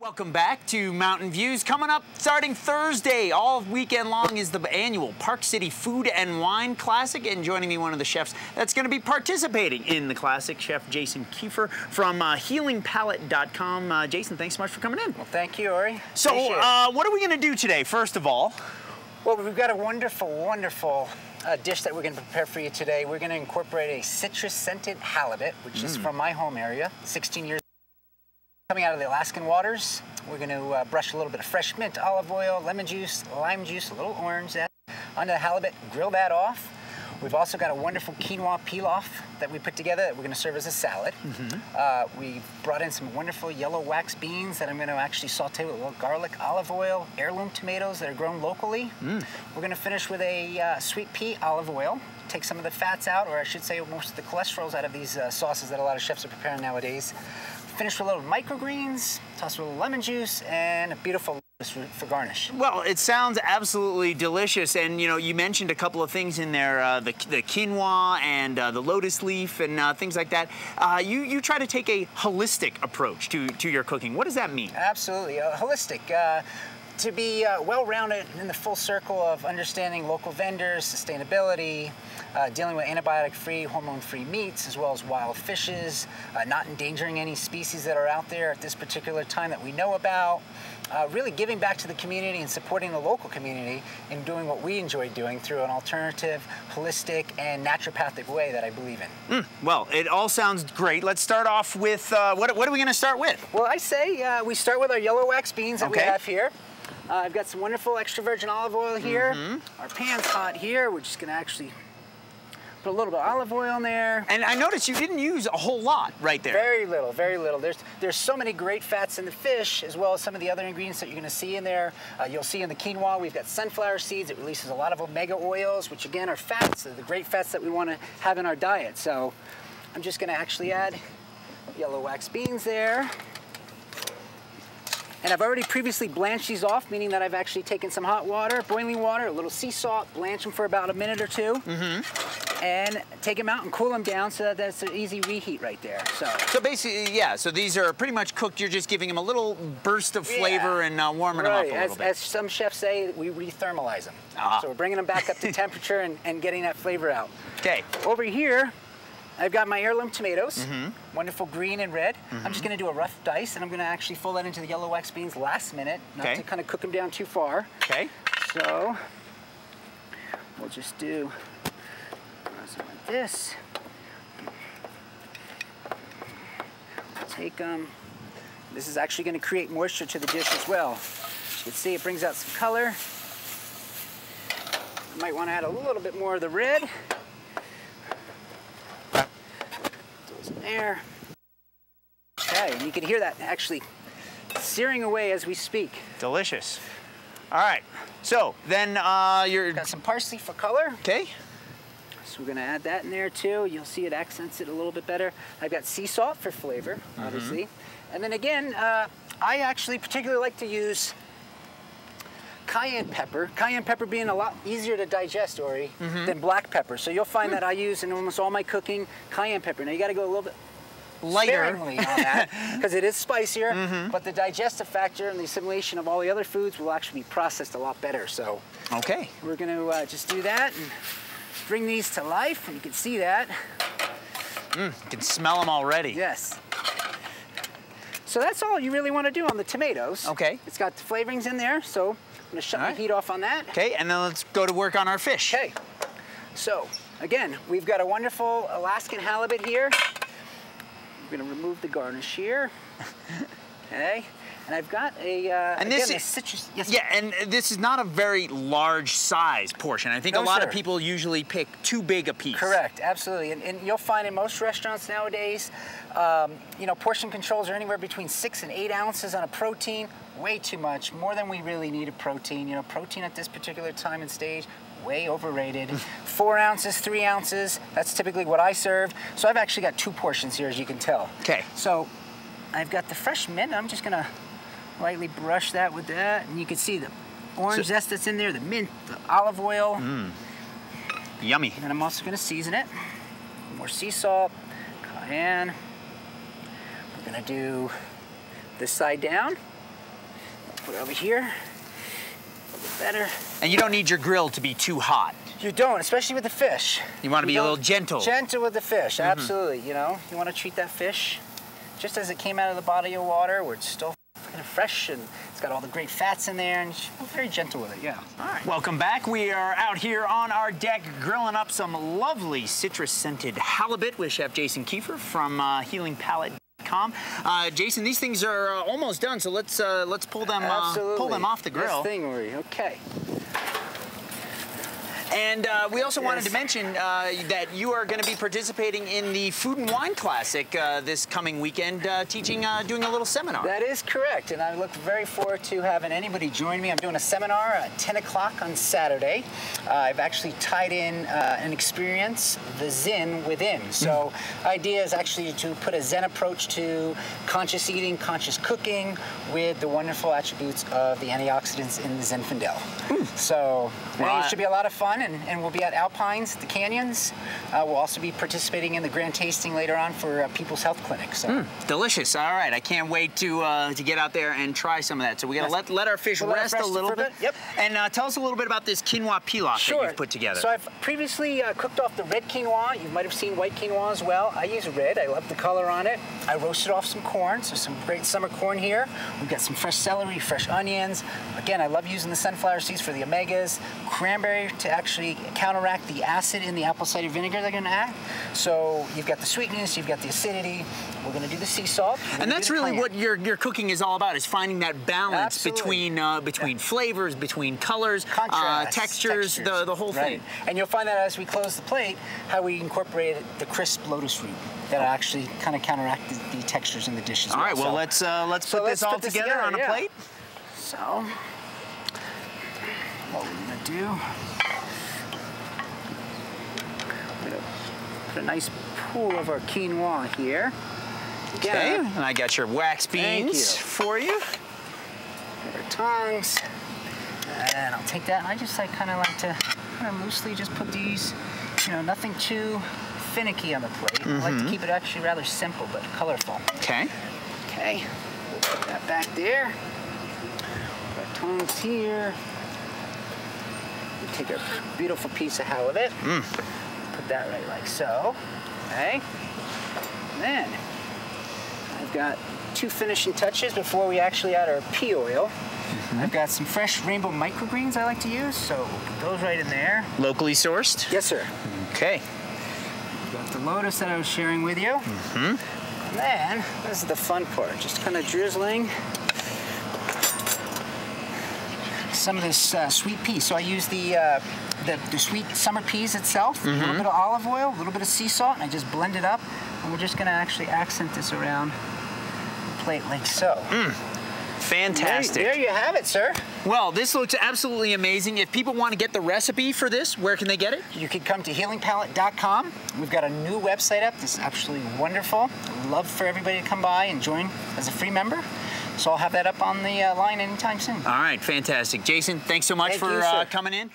Welcome back to Mountain Views. Coming up starting Thursday, all weekend long, is the annual Park City Food and Wine Classic. And joining me, one of the chefs that's going to be participating in the classic, Chef Jason Keiffer from healingpalate.com. Jason, thanks so much for coming in. Well, thank you, Ori. So, what are we going to do today, first of all? Well, we've got a wonderful, wonderful dish that we're going to prepare for you today. We're going to incorporate a citrus-scented halibut, which is from my home area, 16 years coming out of the Alaskan waters. We're going to brush a little bit of fresh mint, olive oil, lemon juice, lime juice, a little orange onto the halibut, grill that off. We've also got a wonderful quinoa pilaf that we put together that we're going to serve as a salad. We brought in some wonderful yellow wax beans that I'm going to actually saute with a little garlic, olive oil, heirloom tomatoes that are grown locally. We're going to finish with a sweet pea olive oil. Take some of the fats out, or I should say most of the cholesterols out of these sauces that a lot of chefs are preparing nowadays. Finish with a little microgreens, toss with a little lemon juice, and a beautiful lettuce for garnish. Well, it sounds absolutely delicious, and you know, you mentioned a couple of things in there, the quinoa and the lotus leaf and things like that. You try to take a holistic approach to your cooking. What does that mean? Absolutely, holistic. To be well-rounded in the full circle of understanding local vendors, sustainability, dealing with antibiotic-free, hormone-free meats, as well as wild fishes, not endangering any species that are out there at this particular time that we know about, really giving back to the community and supporting the local community in doing what we enjoy doing through an alternative, holistic, and naturopathic way that I believe in. Well, it all sounds great. Let's start off with, what are we going to start with? Well, I say we start with our yellow wax beans that we have here. I've got some wonderful extra virgin olive oil here. Our pan's hot here. We're just going to actually put a little bit of olive oil in there. And I noticed you didn't use a whole lot right there. Very little, very little. There's so many great fats in the fish, as well as some of the other ingredients that you're going to see in there. You'll see in the quinoa, we've got sunflower seeds. It releases a lot of omega oils, which again are fats, the great fats that we want to have in our diet. So I'm just going to actually add yellow wax beans there. And I've already previously blanched these off, meaning that I've actually taken some hot water, boiling water, a little sea salt, blanch them for about a minute or two, and take them out and cool them down so that that's an easy reheat right there. So basically, yeah, so these are pretty much cooked. You're just giving them a little burst of flavor and warming them up a little bit. As some chefs say, we re-thermalize them. So we're bringing them back up to temperature and getting that flavor out. Okay. Over here, I've got my heirloom tomatoes, wonderful green and red. I'm just going to do a rough dice, and I'm going to actually fold that into the yellow wax beans last minute, not to kind of cook them down too far. Okay. So we'll just do something like this. Take them. This is actually going to create moisture to the dish as well. As you can see, it brings out some color. You might want to add a little bit more of the red. There. Okay, and you can hear that actually searing away as we speak. Delicious. All right, so then you're... Got some parsley for color. Okay. So we're gonna add that in there too. You'll see it accents it a little bit better. I've got sea salt for flavor, obviously. And then again, I actually particularly like to use cayenne pepper. Cayenne pepper being a lot easier to digest, Ori, than black pepper. So you'll find that I use in almost all my cooking cayenne pepper. Now you got to go a little bit lighter on that because it is spicier, but the digestive factor and the assimilation of all the other foods will actually be processed a lot better. So we're going to just do that and bring these to life. You can see that. You can smell them already. Yes. So that's all you really want to do on the tomatoes. Okay. It's got the flavorings in there, so I'm going to shut my heat off on that. Okay, and then let's go to work on our fish. Okay. So, again, we've got a wonderful Alaskan halibut here. We're going to remove the garnish here. Okay. And I've got a, citrus. Yes. Yeah, and this is not a very large size portion. I think a lot of people usually pick too big a piece. Correct, absolutely. And you'll find in most restaurants nowadays, you know, portion controls are anywhere between 6 and 8 ounces on a protein. Way too much, more than we really need of protein. You know, protein at this particular time and stage, way overrated. 4 ounces, 3 ounces, that's typically what I serve. So I've actually got 2 portions here, as you can tell. Okay. So I've got the fresh mint. I'm just gonna lightly brush that with that, and you can see the orange zest that's in there, the mint, the olive oil. Yummy. And I'm also gonna season it. More sea salt, cayenne. We're gonna do this side down. Put it over here. A little bit better. And you don't need your grill to be too hot. You don't, especially with the fish. You want to be a little gentle. Gentle with the fish, absolutely. You know, you want to treat that fish just as it came out of the body of water, where it's still kind of fresh and it's got all the great fats in there, and you're very gentle with it, yeah. All right. Welcome back. We are out here on our deck grilling up some lovely citrus-scented halibut with Chef Jason Keiffer from HealingPalate.com. Jason, these things are almost done, so let's pull them off the grill. This thing, okay. And we also wanted to mention that you are going to be participating in the Food and Wine Classic this coming weekend, doing a little seminar. That is correct, and I look very forward to having anybody join me. I'm doing a seminar at 10 o'clock on Saturday. I've actually tied in an experience, the Zen within. So the idea is actually to put a Zen approach to conscious eating, conscious cooking, with the wonderful attributes of the antioxidants in the Zinfandel. So it should be a lot of fun. And we'll be at Alpines, the canyons. We'll also be participating in the grand tasting later on for People's Health Clinic. So delicious! All right, I can't wait to get out there and try some of that. So we gotta let our fish rest a little bit. Yep. And tell us a little bit about this quinoa pilaf that you've put together. So I've previously cooked off the red quinoa. You might have seen white quinoa as well. I use red. I love the color on it. I roasted off some corn, so some great summer corn here. We've got some fresh celery, fresh onions. Again, I love using the sunflower seeds for the omegas. Cranberry to actually counteract the acid in the apple cider vinegar they're going to add. So you've got the sweetness, you've got the acidity. We're going to do the sea salt. And that's really what your cooking is all about, is finding that balance between flavors, between colors, textures, the whole thing. And you'll find that as we close the plate, how we incorporated the crisp lotus root that actually kind of counteract the textures in the dishes. All right, well, let's put this all together on a plate. So what we're going to do, we're going to put a nice pool of our quinoa here. Okay, and I got your wax beans for you. Our tongs. And I'll take that, and I just kind of like to loosely just put these, nothing too finicky on the plate. I like to keep it actually rather simple but colorful. Okay. Okay, we'll put that back there. Put our tongs here. We'll take our beautiful piece of halibut. Put that right like so. Okay. And then I've got two finishing touches before we actually add our pea oil. I've got some fresh rainbow microgreens I like to use, so we'll put those right in there. Locally sourced? Yes, sir. Okay. Got the lotus that I was sharing with you. And then, this is the fun part, just kind of drizzling some of this sweet pea. So I use the sweet summer peas itself, a little bit of olive oil, a little bit of sea salt, and I just blend it up. And we're just going to actually accent this around the plate like so. Fantastic. There you have it, sir. Well, this looks absolutely amazing. If people want to get the recipe for this, where can they get it? You can come to HealingPalate.com. We've got a new website up. This is absolutely wonderful. I'd love for everybody to come by and join as a free member. So I'll have that up on the line anytime soon. All right, fantastic. Jason, thanks so much for coming in.